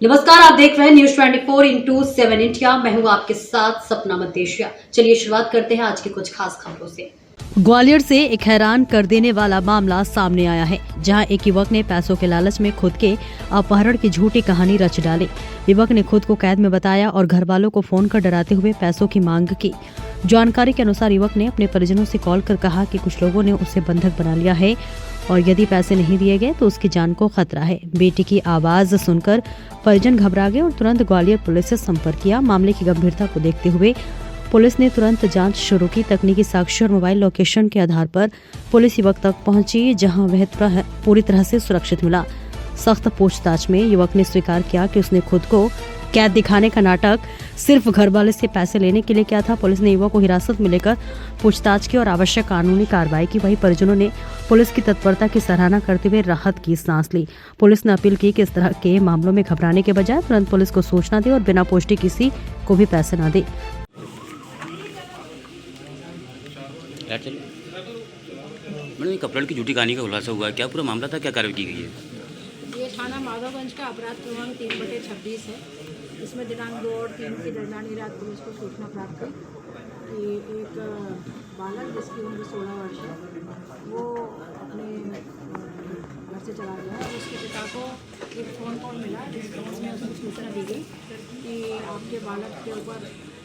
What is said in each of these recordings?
नमस्कार, आप देख रहे हैं न्यूज 24/7 इंडिया। मैं हूं आपके साथ सपना मदेशिया। चलिए शुरुआत करते हैं आज की कुछ खास खबरों से। ग्वालियर से एक हैरान कर देने वाला मामला सामने आया है, जहां एक युवक ने पैसों के लालच में खुद के अपहरण की झूठी कहानी रच डाली। युवक ने खुद को कैद में बताया और घर वालों को फोन कर डराते हुए पैसों की मांग की। जानकारी के अनुसार युवक ने अपने परिजनों से कॉल कर कहा कि कुछ लोगों ने उसे बंधक बना लिया है और यदि पैसे नहीं दिए गए तो उसकी जान को खतरा है। बेटी की आवाज सुनकर परिजन घबरा गए और तुरंत ग्वालियर पुलिस से संपर्क किया। मामले की गंभीरता को देखते हुए पुलिस ने तुरंत जांच शुरू की। तकनीकी साक्ष्य और मोबाइल लोकेशन के आधार पर पुलिस युवक तक पहुंची, जहां वह पूरी तरह से सुरक्षित मिला। सख्त पूछताछ में युवक ने स्वीकार किया कि उसने खुद को कैद दिखाने का नाटक सिर्फ घर वाले से पैसे लेने के लिए किया था। पुलिस ने युवक को हिरासत में लेकर पूछताछ की और आवश्यक कानूनी कार्रवाई की। वहीं परिजनों ने पुलिस की तत्परता की सराहना करते हुए राहत की सांस ली। पुलिस ने अपील की कि इस तरह के मामलों में घबराने के बजाय तुरंत पुलिस को सूचना दे और बिना पुष्टि किसी को भी पैसे न दे। मैडम, एक अपहरण की झूठी कहानी का खुलासा हुआ है, क्या पूरा मामला था, क्या कार्रवाई की गई है? ये थाना माधवगंज का अपराध क्रमांक 3/26 है। इसमें दिनांक 2 और 3 की दरमियानी रात पुलिस को सूचना प्राप्त हुई कि एक बालक जिसकी उम्र 16 वर्ष है वो अपने घर से चला गया और उसके पिता को एक फ़ोन कॉल मिला जिस फोन में उसको सूचना दी गई कि आपके बालक के ऊपर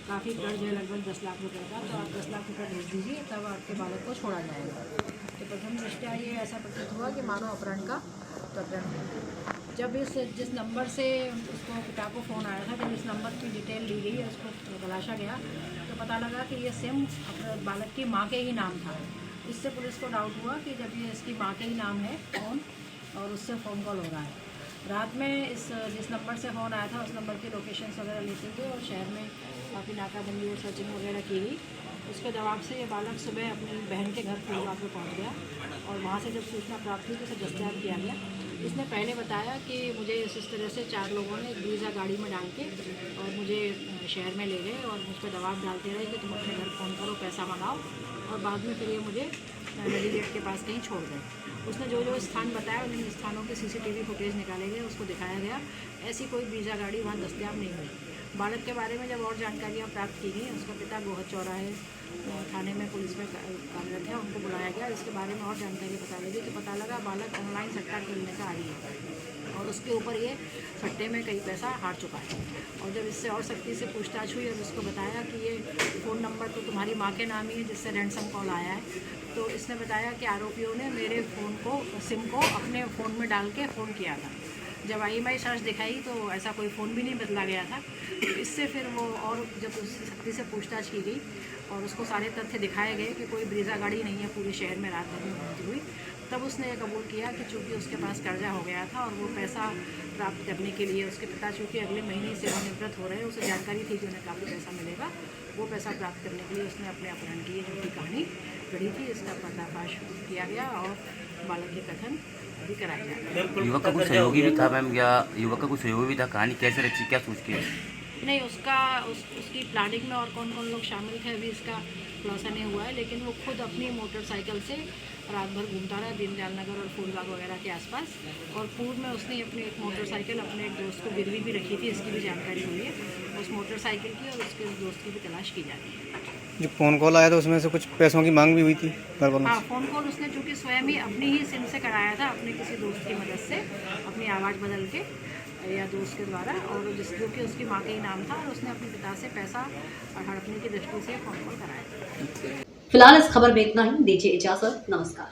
काफ़ी कर्ज है, लगभग 10 लाख रुपए का, तो आप 10 लाख रुपये भेज दीजिए, तब आपके बालक को छोड़ा जाएगा। तो प्रथम दृष्टया ये ऐसा प्रतीत हुआ कि मानव अपहरण का प्रकरण है। जब जिस नंबर से उसको पिता को फ़ोन आया था, जब इस नंबर की डिटेल ली गई, उसको तलाशा गया तो पता लगा कि ये सिम बालक की माँ के ही नाम था। इससे पुलिस को डाउट हुआ कि जब ये इसकी माँ के ही नाम है फ़ोन और उससे फ़ोन कॉल हो रहा है। रात में जिस नंबर से फ़ोन आया था उस नंबर की लोकेशंस वगैरह लेते हुए और शहर में काफ़ी नाकाबंदी और सर्चिंग वगैरह की गई। उसके जवाब से ये बालक सुबह अपनी बहन के घर फूलबाग पे पहुँच गया और वहाँ से जब सूचना प्राप्त हुई तो उसे दस्तयाब किया गया। इसने पहले बताया कि मुझे इस तरह से 4 लोगों ने एक ब्रीजा गाड़ी में डाल के और मुझे शहर में ले गए और मुझ पर दबाव डालते रहे कि तुम अपने घर फ़ोन करो, पैसा मंगाओ, और बाद में फिर ये मुझे नदी गेट के पास कहीं छोड़ गए। उसने जो जो स्थान बताया उन स्थानों के CCTV फुटेज निकाले गए, उसको दिखाया गया। ऐसी कोई ब्रीजा गाड़ी वहाँ दस्तयाब नहीं हुई। बालक के बारे में जब और जानकारियाँ प्राप्त की गई, उसका पिता गोहद चौराहे थाने में पुलिस में कार्यरत है, उनको बुलाया गया। इसके बारे में और जानकारी बता दी तो पता लगा बालक ऑनलाइन सट्टा खेलने का आदी है और उसके ऊपर ये सट्टे में कई पैसा हार चुका है। और जब इससे और सख्ती से पूछताछ हुई और उसको बताया कि ये फ़ोन नंबर तो तुम्हारी माँ के नाम ही है जिससे रैंसम कॉल आया है, तो इसने बताया कि आरोपियों ने मेरे फ़ोन को सिम को अपने फ़ोन में डाल के फ़ोन किया था। जब IMEI सर्च दिखाई तो ऐसा कोई फ़ोन भी नहीं बदला गया था। तो इससे फिर वो और जब उससे सख्ती से पूछताछ की गई और उसको सारे तथ्य दिखाए गए कि कोई ब्रीजा गाड़ी नहीं है पूरे शहर में रात भर में घूमती हुई, तब उसने ये कबूल किया कि चूँकि उसके पास कर्जा हो गया था और वो पैसा प्राप्त करने के लिए उसके पिता चूँकि अगले महीने सेवानिवृत्त हो रहे हैं, उसे जानकारी थी कि उन्हें काफ़ी पैसा मिलेगा, वो पैसा प्राप्त करने के लिए उसने अपने अपहरण की ये झूठी कहानी गढ़ी थी। इसका पर्दाफाश किया गया और बालक के कथन अभी कराया गया। युवक का कुछ सहयोगी भी था मैम, या युवक का कुछ सहयोगी भी था? कहानी कैसे रची, क्या सोच के? नहीं, उसकी प्लानिंग में और कौन कौन लोग शामिल थे अभी इसका खुलासा नहीं हुआ है, लेकिन वो खुद अपनी मोटरसाइकिल से रात भर घूमता रहा दीनदयाल नगर और फूलबाग वगैरह के आसपास। और पूर्व में उसने अपनी एक मोटरसाइकिल अपने एक दोस्त को गिरवी भी रखी थी, इसकी भी जानकारी हुई है। उस मोटरसाइकिल की और उसके दोस्त की भी तलाश की जा रही है। जो फ़ोन कॉल आया था उसमें से कुछ पैसों की मांग भी हुई थी घर वालों से? हाँ, फ़ोन कॉल उसने चूँकि स्वयं ही अपनी ही सिम से कराया था, अपने किसी दोस्त की मदद से अपनी आवाज़ बदल के या दोस्त के द्वारा, और जो कि उसकी माँ का ही नाम था, और उसने अपने पिता से पैसा हड़पने की दृष्टि से फ़ोन कॉल कराया। फिलहाल इस खबर में इतना ही। दीजिए इजाजत, नमस्कार।